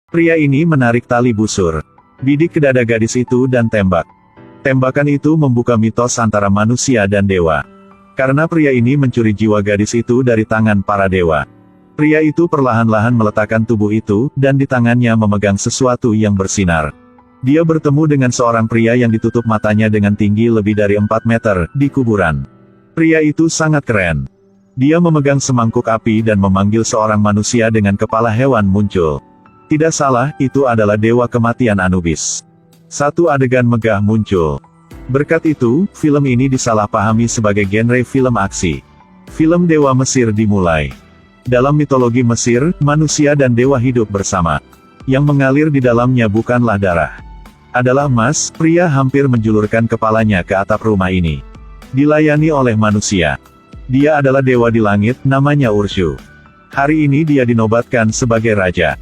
Pria ini menarik tali busur. Bidik ke dada gadis itu dan tembak. Tembakan itu membuka mitos antara manusia dan dewa. Karena pria ini mencuri jiwa gadis itu dari tangan para dewa. Pria itu perlahan-lahan meletakkan tubuh itu, dan di tangannya memegang sesuatu yang bersinar. Dia bertemu dengan seorang pria yang ditutup matanya dengan tinggi lebih dari 4 meter, di kuburan. Pria itu sangat keren. Dia memegang semangkuk api dan memanggil seorang manusia dengan kepala hewan muncul. Tidak salah, itu adalah dewa kematian Anubis. Satu adegan megah muncul. Berkat itu, film ini disalahpahami sebagai genre film aksi. Film Dewa Mesir dimulai. Dalam mitologi Mesir, manusia dan dewa hidup bersama. Yang mengalir di dalamnya bukanlah darah. Adalah emas. Pria hampir menjulurkan kepalanya ke atap rumah ini. Dilayani oleh manusia. Dia adalah dewa di langit, namanya Urshu. Hari ini dia dinobatkan sebagai raja.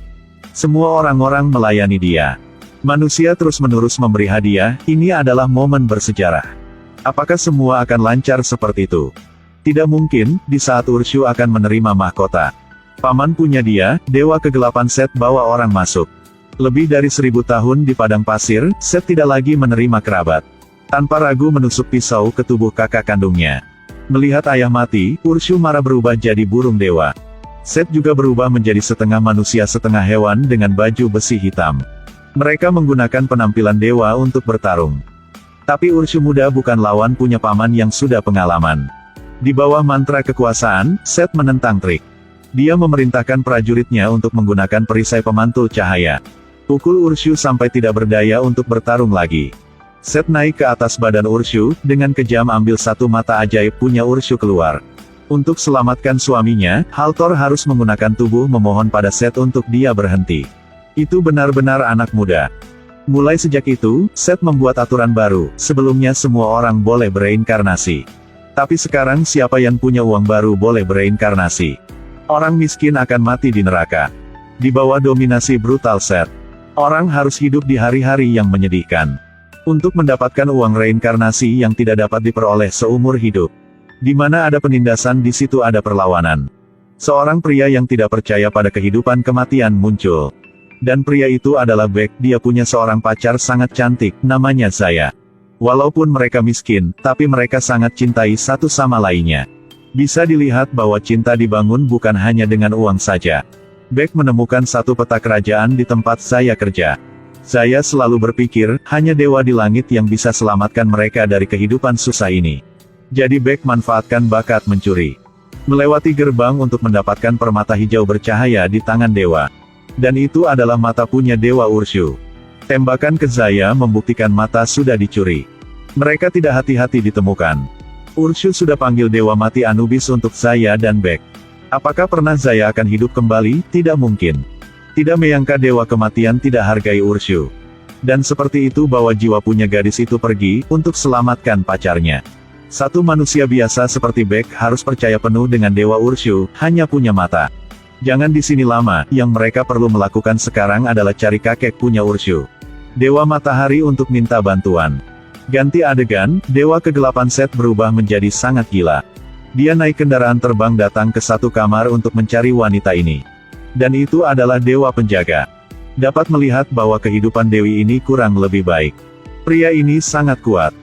Semua orang-orang melayani dia. Manusia terus-menerus memberi hadiah. Ini adalah momen bersejarah. Apakah semua akan lancar seperti itu? Tidak mungkin, di saat Urshu akan menerima mahkota. Paman punya dia, dewa kegelapan Set bawa orang masuk. Lebih dari 1000 tahun di padang pasir, Set tidak lagi menerima kerabat. Tanpa ragu menusuk pisau ke tubuh kakak kandungnya. Melihat ayah mati, Urshu marah berubah jadi burung dewa. Set juga berubah menjadi setengah manusia setengah hewan dengan baju besi hitam. Mereka menggunakan penampilan dewa untuk bertarung. Tapi Urshu muda bukan lawan punya paman yang sudah pengalaman. Di bawah mantra kekuasaan, Set menentang trik. Dia memerintahkan prajuritnya untuk menggunakan perisai pemantul cahaya. Pukul Urshu sampai tidak berdaya untuk bertarung lagi. Set naik ke atas badan Urshu, dengan kejam ambil satu mata ajaib punya Urshu keluar. Untuk selamatkan suaminya, Haltor harus menggunakan tubuh memohon pada Set untuk dia berhenti. Itu benar-benar anak muda. Mulai sejak itu, Set membuat aturan baru, sebelumnya semua orang boleh bereinkarnasi. Tapi sekarang siapa yang punya uang baru boleh bereinkarnasi. Orang miskin akan mati di neraka. Di bawah dominasi brutal Set. Orang harus hidup di hari-hari yang menyedihkan. Untuk mendapatkan uang reinkarnasi yang tidak dapat diperoleh seumur hidup. Di mana ada penindasan di situ ada perlawanan. Seorang pria yang tidak percaya pada kehidupan kematian muncul. Dan pria itu adalah Beck. Dia punya seorang pacar sangat cantik, namanya Zaya. Walaupun mereka miskin, tapi mereka sangat cintai satu sama lainnya. Bisa dilihat bahwa cinta dibangun bukan hanya dengan uang saja. Beck menemukan satu peta kerajaan di tempat Zaya kerja. Zaya selalu berpikir, hanya dewa di langit yang bisa selamatkan mereka dari kehidupan susah ini. Jadi Beck manfaatkan bakat mencuri. Melewati gerbang untuk mendapatkan permata hijau bercahaya di tangan dewa. Dan itu adalah mata punya dewa Urshu. Tembakan ke Zaya membuktikan mata sudah dicuri. Mereka tidak hati-hati ditemukan. Urshu sudah panggil dewa mati Anubis untuk Zaya dan Beck. Apakah pernah Zaya akan hidup kembali? Tidak mungkin. Tidak menyangka dewa kematian tidak hargai Urshu. Dan seperti itu bawa jiwa punya gadis itu pergi, untuk selamatkan pacarnya. Satu manusia biasa seperti Beck harus percaya penuh dengan dewa Urshu, hanya punya mata. Jangan di sini lama, yang mereka perlu melakukan sekarang adalah cari kakek punya Urshu. Dewa matahari untuk minta bantuan. Ganti adegan, dewa kegelapan Set berubah menjadi sangat gila. Dia naik kendaraan terbang datang ke satu kamar untuk mencari wanita ini. Dan itu adalah dewa penjaga. Dapat melihat bahwa kehidupan Dewi ini kurang lebih baik. Pria ini sangat kuat.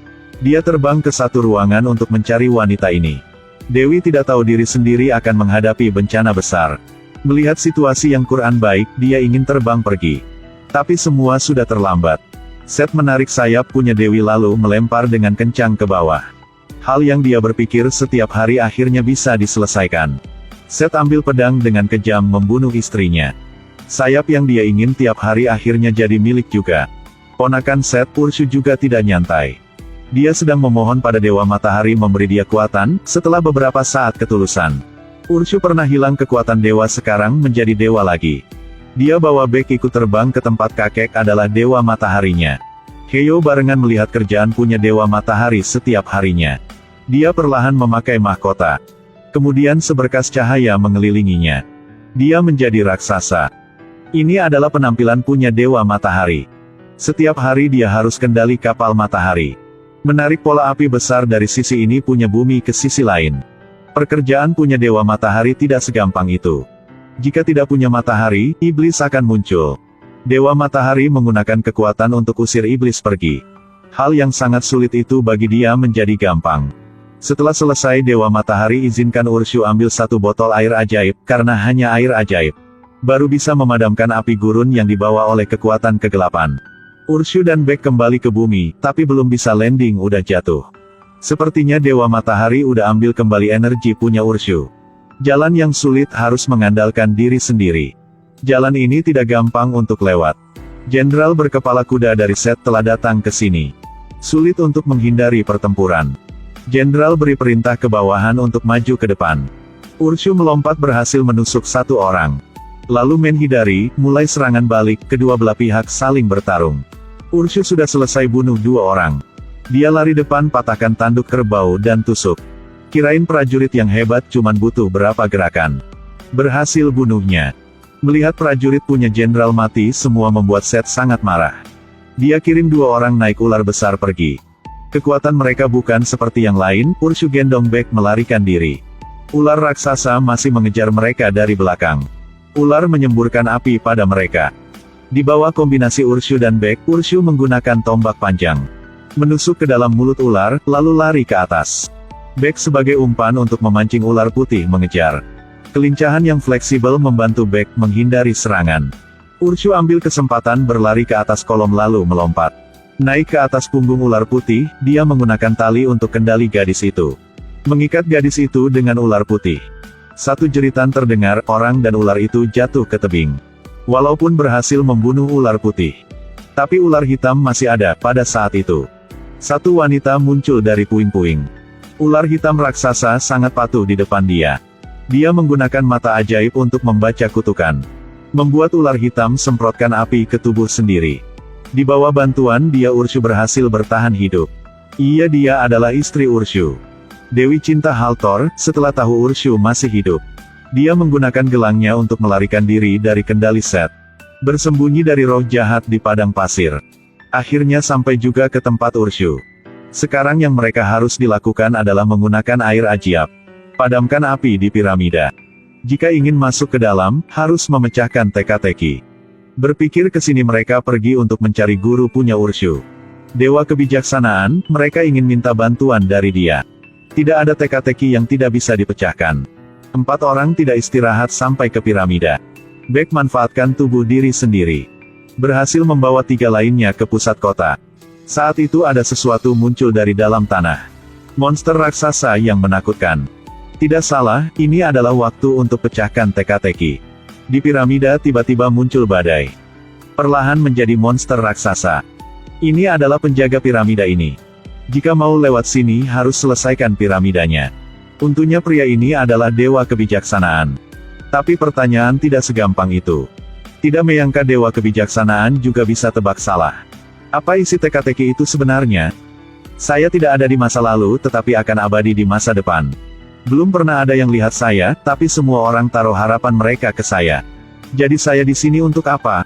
Dia terbang ke satu ruangan untuk mencari wanita ini. Dewi tidak tahu diri sendiri akan menghadapi bencana besar. Melihat situasi yang kurang baik, dia ingin terbang pergi. Tapi semua sudah terlambat. Set menarik sayap punya Dewi lalu melempar dengan kencang ke bawah. Hal yang dia berpikir setiap hari akhirnya bisa diselesaikan. Set ambil pedang dengan kejam membunuh istrinya. Sayap yang dia ingin tiap hari akhirnya jadi milik juga. Ponakan Set, Urshu juga tidak nyantai. Dia sedang memohon pada Dewa Matahari memberi dia kekuatan, setelah beberapa saat ketulusan. Urshu pernah hilang kekuatan dewa sekarang menjadi dewa lagi. Dia bawa Beck ikut terbang ke tempat kakek adalah Dewa Mataharinya. Heyo barengan melihat kerjaan punya Dewa Matahari setiap harinya. Dia perlahan memakai mahkota. Kemudian seberkas cahaya mengelilinginya. Dia menjadi raksasa. Ini adalah penampilan punya Dewa Matahari. Setiap hari dia harus kendali kapal matahari. Menarik pola api besar dari sisi ini punya bumi ke sisi lain. Pekerjaan punya Dewa Matahari tidak segampang itu. Jika tidak punya matahari, iblis akan muncul. Dewa Matahari menggunakan kekuatan untuk usir iblis pergi. Hal yang sangat sulit itu bagi dia menjadi gampang. Setelah selesai Dewa Matahari izinkan Urshu ambil satu botol air ajaib, karena hanya air ajaib baru bisa memadamkan api gurun yang dibawa oleh kekuatan kegelapan. Urshu dan Beck kembali ke bumi, tapi belum bisa landing udah jatuh. Sepertinya Dewa Matahari udah ambil kembali energi punya Urshu. Jalan yang sulit harus mengandalkan diri sendiri. Jalan ini tidak gampang untuk lewat. Jenderal berkepala kuda dari Set telah datang ke sini. Sulit untuk menghindari pertempuran. Jenderal beri perintah ke bawahan untuk maju ke depan. Urshu melompat berhasil menusuk satu orang. Lalu Menhidari mulai serangan balik, kedua belah pihak saling bertarung. Urshu sudah selesai bunuh dua orang. Dia lari depan patahkan tanduk kerbau dan tusuk. Kirain prajurit yang hebat cuman butuh berapa gerakan. Berhasil bunuhnya. Melihat prajurit punya jenderal mati semua membuat Set sangat marah. Dia kirim dua orang naik ular besar pergi. Kekuatan mereka bukan seperti yang lain, Urshu gendong Beck melarikan diri. Ular raksasa masih mengejar mereka dari belakang. Ular menyemburkan api pada mereka. Di bawah kombinasi Urshu dan Beck, Urshu menggunakan tombak panjang. Menusuk ke dalam mulut ular, lalu lari ke atas. Beck sebagai umpan untuk memancing ular putih mengejar. Kelincahan yang fleksibel membantu Beck menghindari serangan. Urshu ambil kesempatan berlari ke atas kolom lalu melompat. Naik ke atas punggung ular putih, dia menggunakan tali untuk kendali gadis itu. Mengikat gadis itu dengan ular putih. Satu jeritan terdengar, orang dan ular itu jatuh ke tebing. Walaupun berhasil membunuh ular putih, tapi ular hitam masih ada pada saat itu. Satu wanita muncul dari puing-puing. Ular hitam raksasa sangat patuh di depan dia. Dia menggunakan mata ajaib untuk membaca kutukan. Membuat ular hitam semprotkan api ke tubuh sendiri. Di bawah bantuan dia Urshu berhasil bertahan hidup. Dia adalah istri Urshu. Dewi Cinta Haltor, setelah tahu Urshu masih hidup. Dia menggunakan gelangnya untuk melarikan diri dari kendali Set. Bersembunyi dari roh jahat di padang pasir. Akhirnya sampai juga ke tempat Urshu. Sekarang yang mereka harus dilakukan adalah menggunakan air ajaib. Padamkan api di piramida. Jika ingin masuk ke dalam, harus memecahkan teka-teki. Berpikir ke sini mereka pergi untuk mencari guru punya Urshu. Dewa kebijaksanaan, mereka ingin minta bantuan dari dia. Tidak ada teka-teki yang tidak bisa dipecahkan. 4 orang tidak istirahat sampai ke piramida. Beck manfaatkan tubuh diri sendiri. Berhasil membawa 3 lainnya ke pusat kota. Saat itu ada sesuatu muncul dari dalam tanah. Monster raksasa yang menakutkan. Tidak salah, ini adalah waktu untuk pecahkan teka-teki. Di piramida tiba-tiba muncul badai. Perlahan menjadi monster raksasa. Ini adalah penjaga piramida ini. Jika mau lewat sini harus selesaikan piramidanya. Untungnya pria ini adalah dewa kebijaksanaan. Tapi pertanyaan tidak segampang itu. Tidak menyangka dewa kebijaksanaan juga bisa tebak salah. Apa isi teka-teki itu sebenarnya? Saya tidak ada di masa lalu tetapi akan abadi di masa depan. Belum pernah ada yang lihat saya, tapi semua orang taruh harapan mereka ke saya. Jadi saya di sini untuk apa?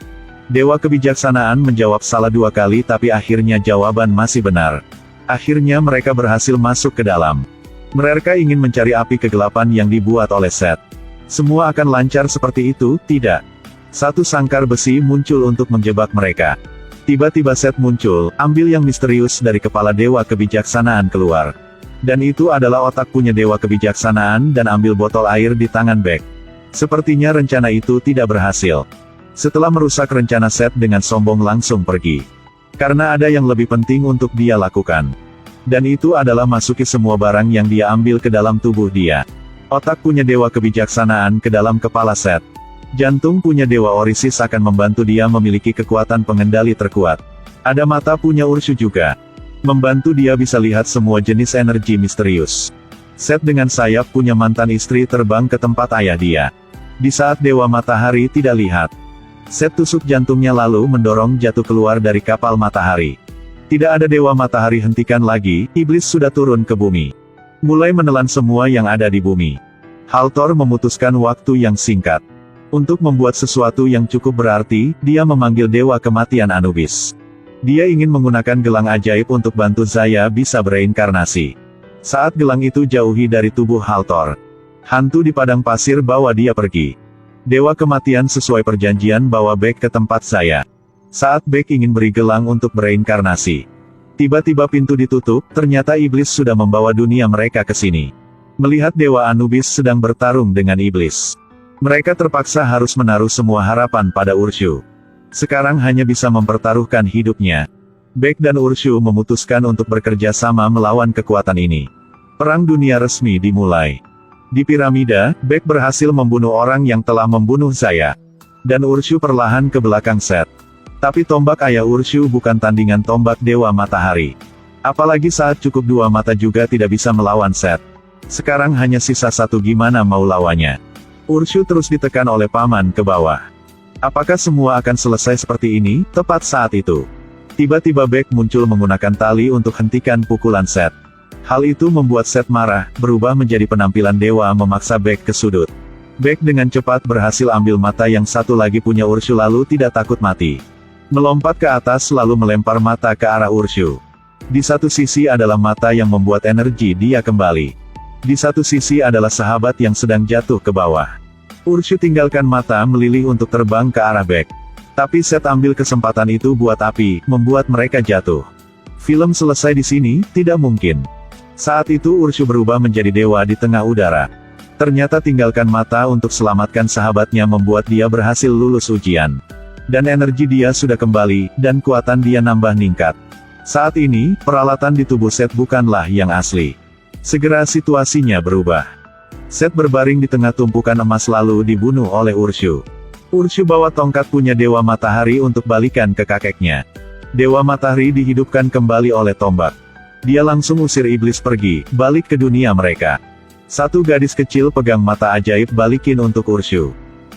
Dewa kebijaksanaan menjawab salah 2 kali tapi akhirnya jawaban masih benar. Akhirnya mereka berhasil masuk ke dalam. Mereka ingin mencari api kegelapan yang dibuat oleh Set. Semua akan lancar seperti itu, tidak? Satu sangkar besi muncul untuk menjebak mereka. Tiba-tiba Set muncul, ambil yang misterius dari kepala dewa kebijaksanaan keluar. Dan itu adalah otak punya dewa kebijaksanaan dan ambil botol air di tangan Beck. Sepertinya rencana itu tidak berhasil. Setelah merusak rencana Set dengan sombong langsung pergi. Karena ada yang lebih penting untuk dia lakukan. Dan itu adalah masuki semua barang yang dia ambil ke dalam tubuh dia. Otak punya dewa kebijaksanaan ke dalam kepala Set. Jantung punya dewa Orisis akan membantu dia memiliki kekuatan pengendali terkuat. Ada mata punya Urshu juga. Membantu dia bisa lihat semua jenis energi misterius. Set dengan sayap punya mantan istri terbang ke tempat ayah dia. Di saat dewa matahari tidak lihat. Set tusuk jantungnya lalu mendorong jatuh keluar dari kapal matahari. Tidak ada dewa matahari hentikan lagi, iblis sudah turun ke bumi. Mulai menelan semua yang ada di bumi. Haltor memutuskan waktu yang singkat. Untuk membuat sesuatu yang cukup berarti, dia memanggil dewa kematian Anubis. Dia ingin menggunakan gelang ajaib untuk bantu Zaya bisa bereinkarnasi. Saat gelang itu jauhi dari tubuh Haltor. Hantu di padang pasir bawa dia pergi. Dewa Kematian sesuai perjanjian bawa Beck ke tempat saya. Saat Beck ingin beri gelang untuk bereinkarnasi, tiba-tiba pintu ditutup, ternyata iblis sudah membawa dunia mereka ke sini. Melihat Dewa Anubis sedang bertarung dengan iblis, mereka terpaksa harus menaruh semua harapan pada Urshu. Sekarang hanya bisa mempertaruhkan hidupnya. Beck dan Urshu memutuskan untuk bekerja sama melawan kekuatan ini. Perang dunia resmi dimulai. Di piramida, Beck berhasil membunuh orang yang telah membunuh Zaya. Dan Urshu perlahan ke belakang Set. Tapi tombak ayah Urshu bukan tandingan tombak Dewa Matahari. Apalagi saat cukup 2 mata juga tidak bisa melawan Set. Sekarang hanya sisa 1, gimana mau lawannya. Urshu terus ditekan oleh paman ke bawah. Apakah semua akan selesai seperti ini? Tepat saat itu, tiba-tiba Beck muncul menggunakan tali untuk hentikan pukulan Set. Hal itu membuat Set marah, berubah menjadi penampilan dewa memaksa Beck ke sudut. Beck dengan cepat berhasil ambil mata yang satu lagi punya Urshu lalu tidak takut mati. Melompat ke atas lalu melempar mata ke arah Urshu. Di satu sisi adalah mata yang membuat energi dia kembali. Di satu sisi adalah sahabat yang sedang jatuh ke bawah. Urshu tinggalkan mata melilih untuk terbang ke arah Beck. Tapi Set ambil kesempatan itu buat api, membuat mereka jatuh. Film selesai di sini, tidak mungkin. Saat itu Urshu berubah menjadi dewa di tengah udara. Ternyata tinggalkan mata untuk selamatkan sahabatnya membuat dia berhasil lulus ujian. Dan energi dia sudah kembali, dan kuatan dia nambah ningkat. Saat ini, peralatan di tubuh Set bukanlah yang asli. Segera situasinya berubah. Set berbaring di tengah tumpukan emas lalu dibunuh oleh Urshu. Urshu bawa tongkat punya Dewa Matahari untuk balikan ke kakeknya. Dewa Matahari dihidupkan kembali oleh tombak. Dia langsung usir iblis pergi, balik ke dunia mereka. Satu gadis kecil pegang mata ajaib balikin untuk Urshu.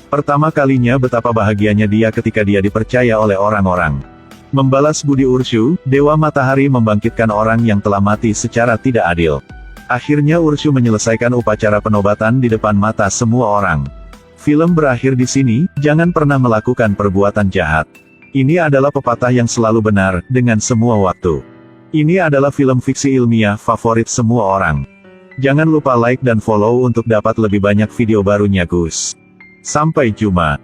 Pertama kalinya betapa bahagianya dia ketika dia dipercaya oleh orang-orang. Membalas budi Urshu, Dewa Matahari membangkitkan orang yang telah mati secara tidak adil. Akhirnya Urshu menyelesaikan upacara penobatan di depan mata semua orang. Film berakhir di sini, jangan pernah melakukan perbuatan jahat. Ini adalah pepatah yang selalu benar, dengan semua waktu. Ini adalah film fiksi ilmiah favorit semua orang. Jangan lupa like dan follow untuk dapat lebih banyak video barunya Gus. Sampai jumpa.